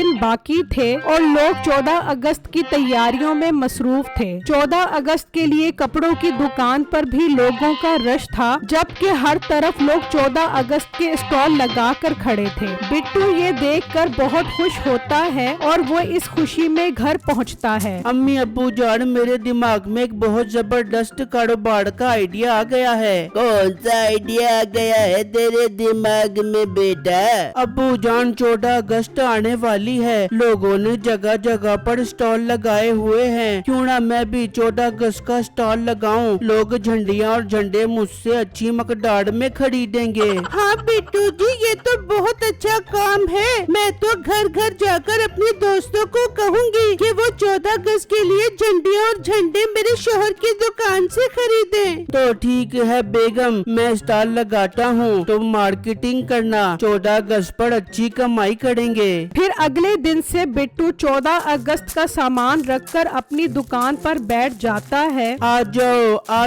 दिन बाकी थे और लोग 14 अगस्त की तैयारियों में मसरूफ थे। 14 अगस्त के लिए कपड़ों की दुकान पर भी लोगों का रश था, जबकि हर तरफ लोग 14 अगस्त के स्टॉल लगाकर खड़े थे। बिट्टू ये देखकर बहुत खुश होता है और वो इस खुशी में घर पहुंचता है। अम्मी अब्बू जान, मेरे दिमाग में एक बहुत जबरदस्त कारोबार का आइडिया आ गया है। कौन सा आइडिया आ गया है तेरे दिमाग में बेटा? अब्बू जान, 14 अगस्त आने वाली है। लोगों ने जगह जगह पर स्टॉल लगाए हुए हैं। क्यों ना मैं भी 14 अगस्त का स्टॉल लगाऊं? लोग झंडियां और झंडे मुझसे अच्छी मकदार में खरीदेंगे। हाँ बिट्टू जी, ये तो बहुत अच्छा काम है। मैं तो घर घर जाकर अपने दोस्तों को कहूँगी कि वो 14 अगस्त के लिए झंडियाँ और झंडे मेरे शोहर की दुकान से खरीदें। तो ठीक है बेगम, मैं स्टॉल लगाता हूँ, तुम मार्केटिंग करना। 14 अगस्त पर अच्छी कमाई करेंगे। फिर अगले दिन से बिट्टू 14 अगस्त का सामान रखकर अपनी दुकान पर बैठ जाता है। आ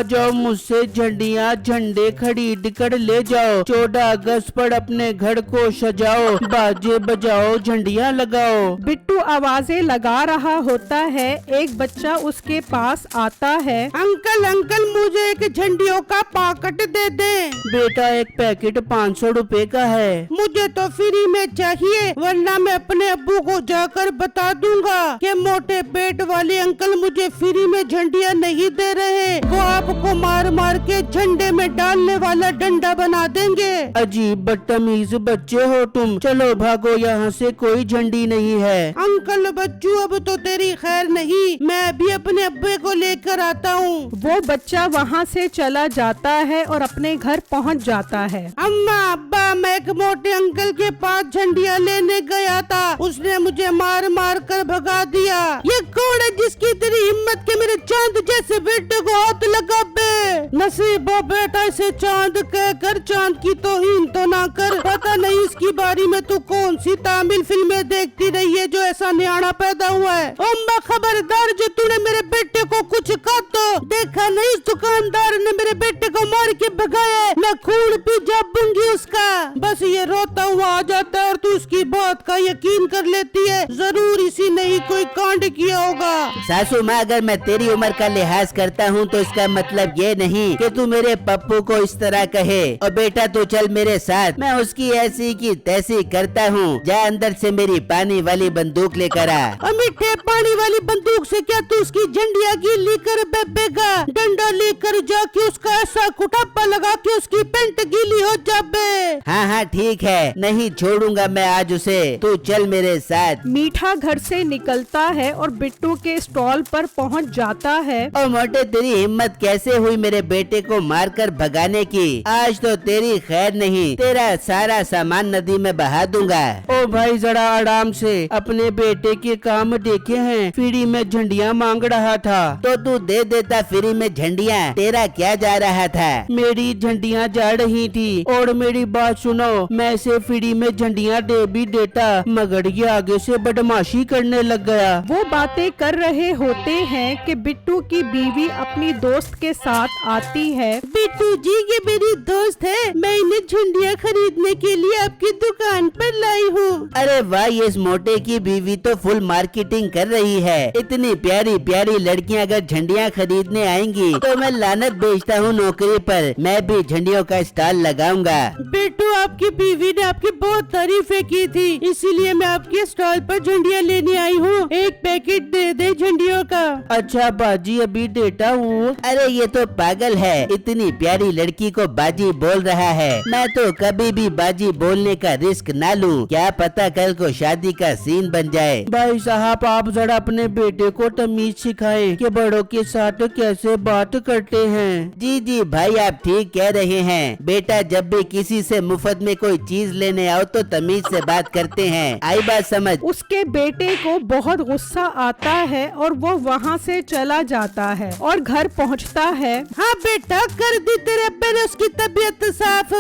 जाओ मुझसे झंडियाँ झंडे खरीद कर ले जाओ। 14 अगस्त पर अपने घर को सजाओ, बाजे बजाओ, झंडियाँ लगाओ। बिट्टू आवाजें लगा रहा होता है। एक बच्चा उसके पास आता है। अंकल अंकल, मुझे एक झंडियों का पैकेट दे दे। बेटा, एक पैकेट 500 रुपए का है। मुझे तो फ्री में चाहिए, वरना मैं अपने अब्बू को जाकर बता दूंगा कि मोटे पेट वाले अंकल मुझे फ्री में झंडियाँ नहीं दे रहे। वो आपको मार मार के झंडे में डालने वाला डंडा बना देंगे। अजीब बदतमीज बच्चे हो तुम। चलो भागो यहाँ से, कोई झंडी नहीं है। अंकल बच्चू, अब तो तेरी खैर नहीं, मैं भी अपने अब्बे को लेकर आता हूँ। वो बच्चा वहाँ से चला जाता है और अपने घर पहुँच जाता है। अम्मा अब्बा, मैं एक मोटे अंकल के पास झंडियाँ लेने गया था, उसने मुझे मार मार कर भगा दिया। ये कौन है जिसकी तेरी हिम्मत के मेरे चांद जैसे बेटे को हाथ लगा बे? नसीबो बेटा, इसे चांद कहकर चांद की तौहीन तो ना कर। पता नहीं इसकी बारी में तू कौन सी तामिल फिल्में देखती रही है जो ऐसा न्याणा पैदा हुआ है। अम्मा खबरदार, जो तूने मेरे बेटे को कुछ कहा तो देखा नहीं, इस दुकानदार ने मेरे बेटे को मार के भगाया है। मैं खून पी जाऊंगी उसका। बस ये रोता हुआ आ जाता है और तू उसकी बात का यकीन कर लेती है। जरूर इसी ने ही कोई कांड किया होगा। सासू माँ, अगर मैं तेरी उम्र का लिहाज करता हूँ तो इसका मतलब ये नहीं कि तू मेरे पप्पू को इस तरह कहे। और बेटा तू चल मेरे साथ, मैं उसकी ऐसी की तैसी करता हूँ। जा अंदर से मेरी पानी वाली बंदूक लेकर आ। मीठे पानी वाली बंदूक से क्या तू उसकी झंडिया गीली कर बेबेगा? डंडा लेकर जाके उसका ऐसा कुटापा लगा के उसकी पेंट गीली हो जाबे। हाँ ठीक है, नहीं छोड़ूंगा मैं आज उसे। तू चल मेरे साथ। मीठा घर से निकलता है और बिट्टू के स्टॉल पर पहुंच जाता है। और मोटे, तेरी हिम्मत कैसे हुई मेरे बेटे को मारकर भगाने की? आज तो तेरी खैर नहीं, तेरा सारा सामान नदी में बहा दूंगा। ओ भाई, जरा आराम से। अपने बेटे के काम देखे हैं, फ्री में झंडियाँ मांग रहा था। तो तू दे देता फ्री में झंडियाँ, तेरा क्या जा रहा था? मेरी झंडियाँ जा रही थी। और मेरी बात सुनो, मैं इसे फ्री में झंडियाँ दे भी देता, मगर ये आगे से बदमाशी करने लग गया। वो बातें कर रहे होते हैं कि बिट्टू की बीवी अपनी दोस्त के साथ आती है। बिट्टू जी, ये मेरी दोस्त है, मैं इन्हें झंडियाँ खरीदने के लिए आपकी दुकान पर लाई हूँ। अरे वाह, ये इस मोटे की बीवी तो फुल मार्केटिंग कर रही है। इतनी प्यारी प्यारी लड़कियाँ अगर झंडियाँ खरीदने आएंगी तो मैं लानत भेजता हूँ नौकरी पर। मैं भी झंडियों का स्टॉल लगाऊंगा। बिट्टू, आपकी बीवी ने आपकी बहुत तारीफें की थी, इसीलिए मैं आपके स्टॉल पर झंडियाँ लेने आई हूँ। एक पैकेट दे दे झंडियों का। अच्छा बाजी, अभी देता हूँ। अरे ये तो पागल है, इतनी प्यारी लड़की को बाजी बोल रहा है। मैं तो कभी भी बाजी बोलने का रिस्क ना लूं, क्या पता कल को शादी का सीन बन जाए। भाई साहब, आप जरा अपने बेटे को तमीज सिखाएं कि बड़ों के साथ कैसे बात करते हैं। जी भाई, आप ठीक कह रहे हैं। बेटा, जब भी किसी से मुफ्त में कोई चीज लेने आओ तो तमीज से बात करते हैं। आई बात समझ? उसके बेटे को बहुत गुस्सा आता है और वो वहाँ से चला जाता है और घर पहुँचता है। हाँ बेटा, कर दी तेरे अब्बे ने उसकी तबीयत साफ।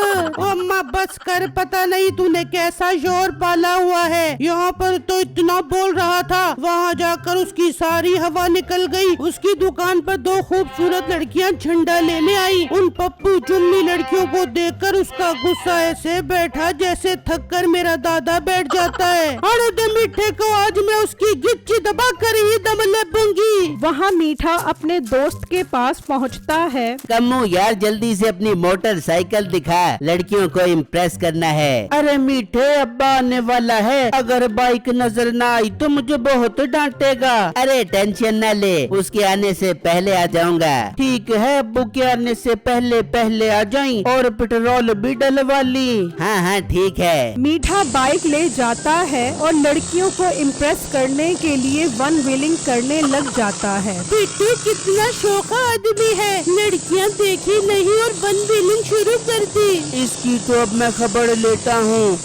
अम्मा बस कर, पता नहीं तूने कैसा जोर पाला हुआ है। यहाँ पर तो इतना बोल रहा था, वहाँ जाकर उसकी सारी हवा निकल गई। उसकी दुकान पर दो खूबसूरत लड़कियाँ झंडा लेने आई। उन पप्पू चुन्नी लड़कियों को देखकर उसका गुस्सा ऐसे बैठा जैसे थक कर मेरा दादा बैठ जाता है। आने दे मीठे को, आज मैं उसकी गिच्ची दबा कर ही दम लेपूंगी। वहाँ मीठा अपने दोस्त के पास पहुँचता है। कम्मू यार जल्दी से अपनी मोटरसाइकिल दिखा, लड़कियों को इम्प्रेस करना है। अरे मीठे, अब्बा आने वाला है, अगर बाइक नजर ना आई तो मुझे बहुत डांटेगा। अरे टेंशन ना ले, उसके आने से पहले आ जाऊंगा। ठीक है, अब्बू के आने से पहले पहले आ जाई और पेट्रोल भी डलवा ली। हाँ हाँ ठीक है। मीठा बाइक ले जाता है और लड़कियों को इम्प्रेस करने के लिए वन व्हीलिंग करने लग जाता है। बिट्टू कितना शौका आदमी है, लड़कियां देखी नहीं और वन व्हीलिंग शुरू कर दी। इसकी तो अब मैं खबर लेता हूँ।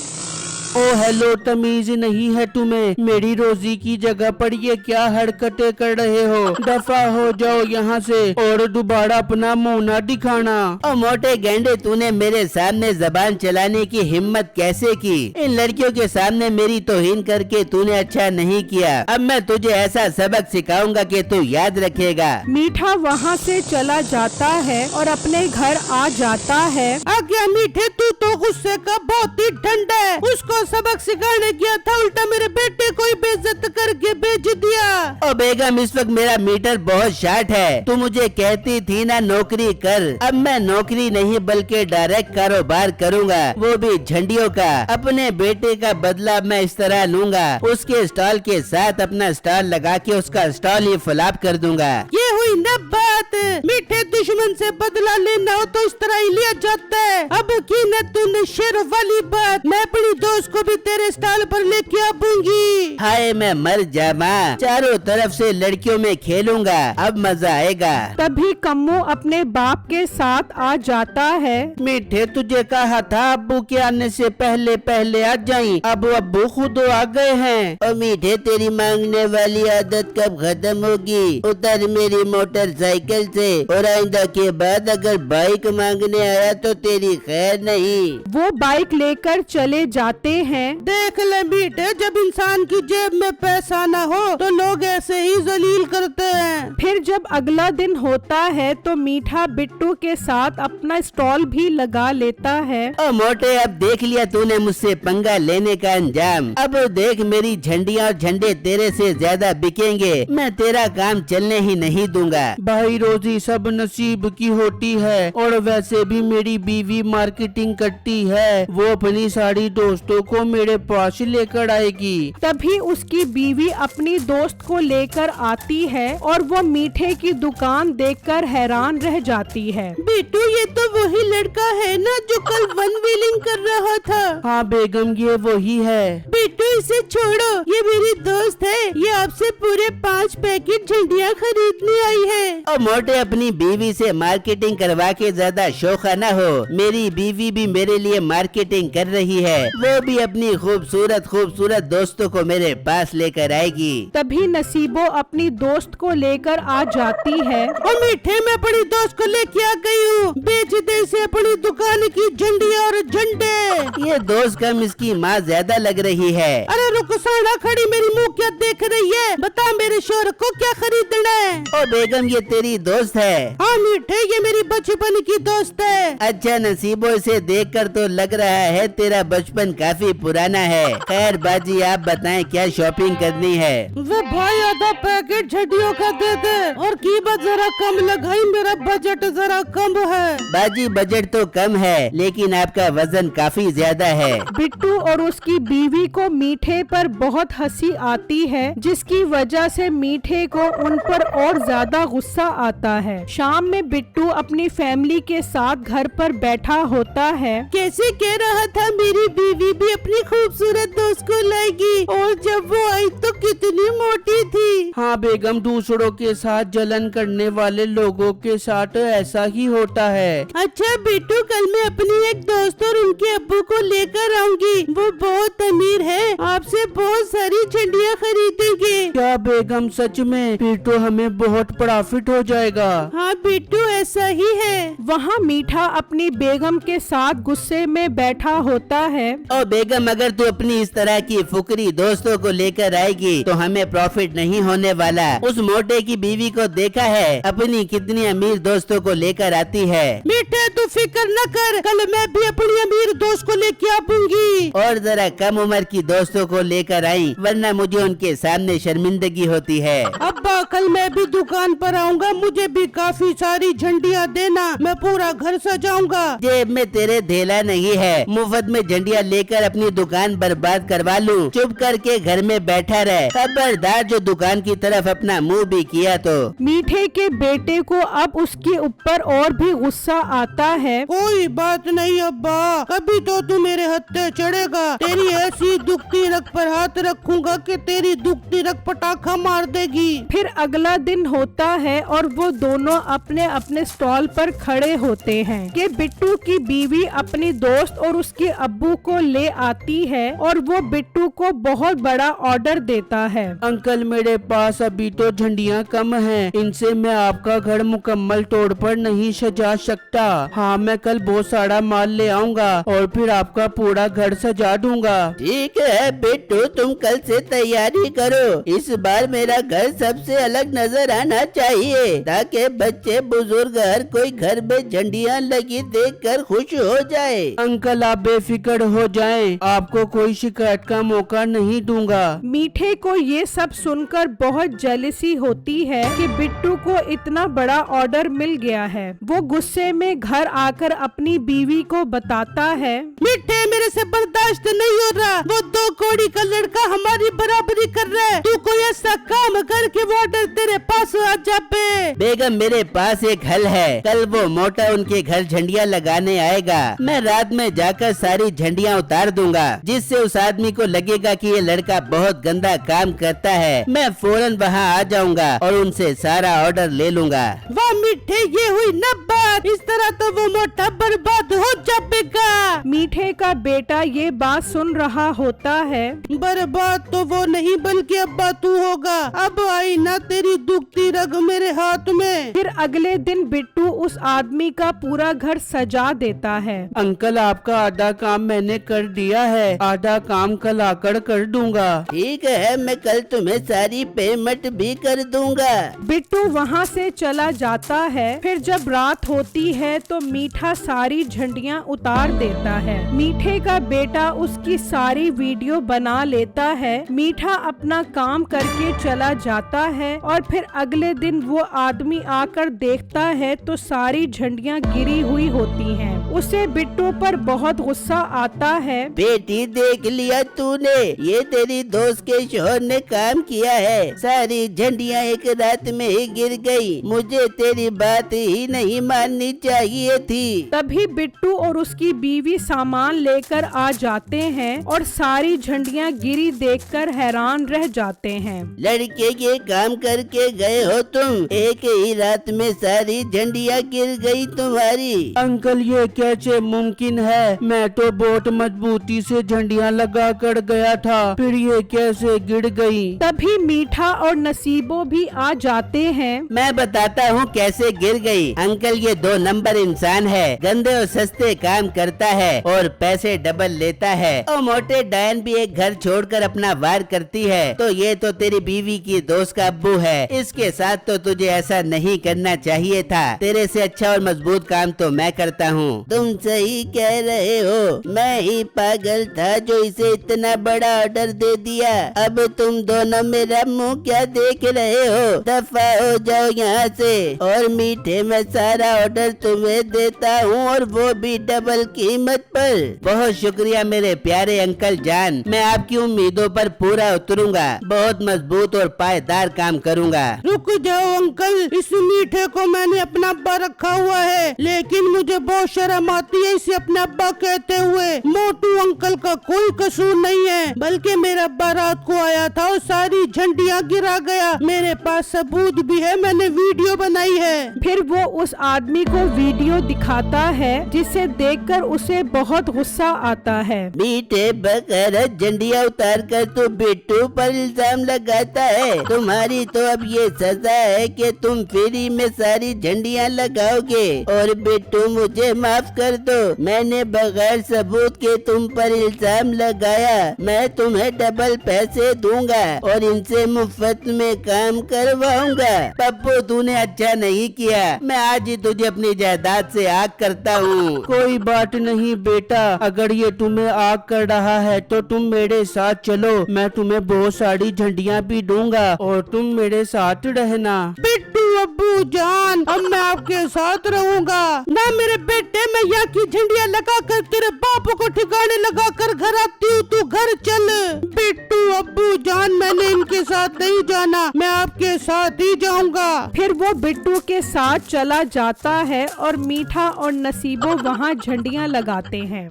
ओ हेलो, तमीज नहीं है तुम्हें? मेरी रोजी की जगह पर ये क्या हरकतें कर रहे हो? दफा हो जाओ यहाँ से और दोबारा अपना मुंह ना दिखाना। ओ मोटे गेंडे, तूने मेरे सामने जबान चलाने की हिम्मत कैसे की? इन लड़कियों के सामने मेरी तौहीन करके तूने अच्छा नहीं किया। अब मैं तुझे ऐसा सबक सिखाऊंगा कि तू याद रखेगा। मीठा वहाँ से चला जाता है और अपने घर आ जाता है। आज्ञा मीठे, तू तो गुस्से का बहुत ही ठंडा है। उसको सबक सिखाने गया था, उल्टा मेरे बेटे को ही बेइज्जत करके बेच दिया। ओ बेगम, इस वक्त मेरा मीटर बहुत शार्ट है। तू मुझे कहती थी ना नौकरी कर, अब मैं नौकरी नहीं बल्कि डायरेक्ट कारोबार करूंगा, वो भी झंडियों का। अपने बेटे का बदला मैं इस तरह लूंगा, उसके स्टॉल के साथ अपना स्टॉल लगा के उसका स्टॉल ही फलाप कर दूंगा। ये हुई न बात। मीठे, दुश्मन से बदला लेना हो तो इस तरह ही लिया जाता है। अब की न तूने शेर वाली बात, मैं अपनी दोस्त को भी तेरे स्टॉल पर लेके आऊंगी। हाय मैं मर जामा, चारों तरफ से लड़कियों में खेलूंगा, अब मजा आएगा। तभी कम्मू अपने बाप के साथ आ जाता है। मीठे, तुझे कहा था अब्बू के आने से पहले पहले आ जाई, अब अब्बू खुद आ गए हैं। ओ मीठे, तेरी मांगने वाली आदत कब खत्म होगी? उतर मेरी मोटरसाइकिल से, और आइंदा के बाद अगर बाइक मांगने आया तो तेरी खैर नहीं। वो बाइक लेकर चले जाते हैं। देख ले मीठे, जब इंसान की जेब में पैसा न हो तो लोग ऐसे ही जलील करते हैं। फिर जब अगला दिन होता है तो मीठा बिट्टू के साथ अपना स्टॉल भी लगा लेता है। ओ मोटे, अब देख लिया तूने मुझसे पंगा लेने का अंजाम। अब देख मेरी झंडियाँ और झंडे तेरे से ज्यादा बिकेंगे, मैं तेरा काम चलने ही नहीं दूंगा। भाई, रोजी सब नसीब की होती है, और वैसे भी मेरी बीवी मार्केटिंग करती है, वो अपनी सारी दोस्तों को मेरे पास लेकर आएगी। तभी उसकी बीवी अपनी दोस्त को लेकर आती है और वो मीठे की दुकान देखकर हैरान रह जाती है। बिट्टू, ये तो वही लड़का है ना जो कल वन व्हीलिंग कर रहा था? हाँ बेगम, ये वही है। बिट्टू, इसे छोड़ो, ये मेरी दोस्त है, ये आपसे पूरे 5 पैकेट झंडियाँ खरीदने आई है। ओ मोटे, अपनी बीवी से मार्केटिंग करवा के ज्यादा शौका न हो, मेरी बीवी भी मेरे लिए मार्केटिंग कर रही है, वो भी अपनी खूबसूरत खूबसूरत दोस्तों को मेरे पास लेकर आएगी। तभी नसीबो अपनी दोस्त को लेकर आ जाती है। और मीठे, मैं अपनी दोस्त को लेके आ गई हूँ, बेच दे इसे अपनी दुकान की झंडियाँ और झंडे। ये दोस्त कम, इसकी माँ ज्यादा लग रही है। अरे रुको, साड़ा खड़ी मेरी मुँह क्या देख रही है? बता मेरे शोहर को क्या खरीदना है? ओ बेगम, ये तेरी दोस्त है? हाँ मीठे, ये मेरी बचपन की दोस्त है। अच्छा नसीबो, इसे देखकर तो लग रहा है तेरा बचपन काफी पुराना है। खैर बाजी, आप बताएं क्या शॉपिंग करनी है? वे भाई, आधा पैकेट झंडियों का दे दे और कीमत जरा कम लगाई, मेरा बजट जरा कम है। बाजी, बजट तो कम है लेकिन आपका वजन काफी ज्यादा है। बिट्टू और उसकी बीवी को मीठे पर बहुत हंसी आती है, जिसकी वजह से मीठे को उन पर और ज्यादा गुस्सा आता है। शाम में बिट्टू अपनी फैमिली के साथ घर पर बैठा होता है। कैसे कह रहा था मेरी बीवी भी अपनी खूबसूरत दोस्त को लाएगी, और जब वो आई तो कितनी मोटी थी। हाँ बेगम, दूसरों के साथ जलन करने वाले लोगों के साथ ऐसा ही होता है। अच्छा बिट्टू, कल मैं अपनी एक दोस्त और उनके अब्बू को लेकर आऊंगी, वो बहुत अमीर है, आपसे बहुत सारी झंडियाँ खरीदेंगे। क्या बेगम, सच में? फिर तो हमें बहुत प्रॉफिट हो जाएगा। हाँ बिट्टू, ऐसा ही है। वहाँ मीठा अपनी बेगम के साथ गुस्से में बैठा होता है। ओ बेगम, अगर तू अपनी इस तरह की फुकरी दोस्तों को लेकर आएगी तो हमें प्रॉफिट नहीं होने वाला। उस मोटे की बीवी को देखा है, अपनी कितनी अमीर दोस्तों को लेकर आती है। मीठे, तू फिक्र न कर, कल मैं भी अपनी अमीर दोस्त को लेके आऊंगी। और जरा कम उम्र की दोस्तों को लेकर आई, वरना मुझे उनके सामने शर्मिंदगी होती है। अब्बा कल मैं भी दुकान पर आऊँगा, मुझे भी काफी सारी झंडियाँ देना, मैं पूरा घर सजाऊंगा। जेब में तेरे धेला नहीं है, मुफ्त में झंडियाँ लेकर अपनी दुकान बर्बाद करवा लूं। चुप करके घर में बैठा रहे, खबरदार जो दुकान की तरफ अपना मुंह भी किया तो। मीठे के बेटे को अब उसके ऊपर और भी गुस्सा आता है। कोई बात नहीं अब्बा, कभी तो तू मेरे हत्थे चढ़ेगा, तेरी ऐसी दुखती रग पर हाथ रखूंगा कि तेरी दुखती रग पटाखा मार देगी। फिर अगला दिन होता है और वो दोनों अपने अपने स्टॉल पर खड़े होते हैं कि बिट्टू की बीवी अपनी दोस्त और उसके अब्बू को ले आती है और वो बिट्टू को बहुत बड़ा ऑर्डर देता है। अंकल मेरे पास अभी तो झंडियाँ कम हैं, इनसे मैं आपका घर मुकम्मल तौर पर नहीं सजा सकता। हाँ मैं कल बहुत सारा माल ले आऊँगा और फिर आपका पूरा घर सजा दूंगा। ठीक है बिट्टू, तुम कल से तैयारी करो। इस बार मेरा घर सबसे अलग नजर आना चाहिए, ताकि बच्चे बुजुर्ग हर कोई घर में झंडियाँ लगी देखकर खुश हो जाए। अंकल आप बेफिक्र हो जाएं, आपको कोई शिकायत का मौका नहीं दूंगा। मीठे को ये सब सुनकर बहुत जेलसी होती है कि बिट्टू को इतना बड़ा ऑर्डर मिल गया है। वो गुस्से में घर आकर अपनी बीवी को बताता है, मीठे मेरे से बर्दाश्त नहीं हो रहा, वो 2 कौड़ी का लड़का हमारी बराबरी कर रहा है, तू कोई ऐसा काम कर के वो ऑर्डर तेरे पास आ जाए। बेगम मेरे पास एक हल है, कल वो मोटा उनके घर झंडियाँ लगाने आएगा, मैं रात में जाकर सारी झंडियाँ उतार दूंगा, जिससे उस आदमी को लगेगा कि ये लड़का बहुत गंदा काम करता है। मैं फौरन वहाँ आ जाऊंगा और उनसे सारा ऑर्डर ले लूंगा। वाह मीठे, ये हुई न बात, इस तरह तो वो मोटा बर्बाद हो जाएगा। मीठे का बेटा ये बात सुन रहा होता है। बर्बाद तो वो नहीं बल्कि अब्बा तू होगा, अब आई ना तेरी दुखती रग मेरे हाथ में। फिर अगले दिन बिट्टू उस आदमी का पूरा घर सजा देता है। अंकल आपका आधा काम मैंने कर दिया है, आधा काम कल आकर कर दूंगा। ठीक है, मैं कल तुम्हें सारी पेमेंट भी कर दूंगा। बिट्टू वहाँ से चला जाता है। फिर जब रात होती है तो मीठा सारी झंडियाँ उतार देता है। मीठे का बेटा उसकी सारी वीडियो बना लेता है। मीठा अपना काम करके चला जाता है और फिर अगले दिन वो आदमी आकर देखता है तो सारी झंडियाँ गिरी हुई होती हैं। उसे बिट्टू पर बहुत गुस्सा आता है। बेटी देख लिया तूने, ये तेरी दोस्त के शोहर ने काम किया है, सारी झंडियाँ एक रात में ही गिर गई। मुझे तेरी बात ही नहीं माननी चाहिए थी। तभी बिट्टू और उसकी बीवी सामान लेकर आ जाते हैं और सारी झंडियाँ गिरी देखकर हैरान रह जाते हैं। लड़के के काम करके गए हो तुम, एक ही रात में सारी झंडियाँ गिर गई तुम्हारी। अंकल ये कैसे मुमकिन है, मैं तो बहुत मजबूती से झंडियाँ लगा कर गया था, फिर ये कैसे गिर गई। तभी मीठा और नसीबो भी आ जाते हैं। मैं बताता हूँ कैसे गिर गई। अंकल ये 2 नंबर इंसान है, गंदे और सस्ते काम करता है और पैसे डबल लेता है। और मोटे डायन भी एक घर छोड़कर अपना वार करती है, तो ये तो तेरी बीवी की दोस्त का अब्बू है। इसके साथ तो तुझे ऐसा नहीं करना चाहिए था, तेरे से अच्छा और मजबूत काम तो मैं करता हूँ। तुम सही कह रहे हो, मैं ही पागल था जो इसे इतना बड़ा ऑर्डर दे दिया। अब तुम दोनों मेरा मुंह क्या देख रहे हो, दफा हो जाओ यहाँ से। और मीठे में सारा ऑर्डर तुम्हें देता हूँ और वो भी डबल कीमत पर। बहुत शुक्रिया मेरे प्यारे अंकल जान, मैं आपकी उम्मीदों पर पूरा उतरूंगा, बहुत मजबूत और पायदार काम करूँगा। रुक जाओ अंकल, इस मीठे को मैंने अपना अब्बा रखा हुआ है, लेकिन मुझे बहुत शर्म आती है इसे अपना अब्बा कहते हुए। मोटू अंकल का कोई कसूर नहीं है, बल्कि मेरा अब्बा रात को आया था और सारी झंडियाँ गिरा गया। मेरे पास सबूत भी है, मैंने वीडियो बनाई है। फिर वो उस आदमी को वीडियो दिखाता है, जिसे देखकर उसे बहुत गुस्सा आता है। मीठे बकरा झंडियाँ उतार कर तो बिट्टू पर इल्जाम लगाता है। तुम्हारी तो अब ये सजा है कि तुम फ्री में सारी झंडियाँ लगाओगे। और बिट्टू मुझे माफ कर दो, मैंने बगैर सबूत के तुम पर इल्जाम इल्जाम लगाया, मैं तुम्हें डबल पैसे दूंगा और इनसे मुफ्त में काम करवाऊंगा। पप्पू तूने अच्छा नहीं किया, मैं आज ही तुझे अपनी जायदाद से आग करता हूँ। कोई बात नहीं बेटा, अगर ये तुम्हें आग कर रहा है तो तुम मेरे साथ चलो, मैं तुम्हें बहुत सारी झंडियाँ भी दूंगा और तुम मेरे साथ रहना। बिट्टू अब्बू जान, अब मैं आपके साथ रहूंगा ना मेरे बेटे। मैं यहाँ की झंडियाँ लगा कर तेरे बापू को ठिकाने लगा कर घर आती हूँ, तू घर चल। बिट्टू अब्बू जान, मैंने इनके साथ नहीं जाना, मैं आपके साथ ही जाऊंगा। फिर वो बिट्टू के साथ चला जाता है और मीठा और नसीबो वहाँ झंडियाँ लगाते हैं।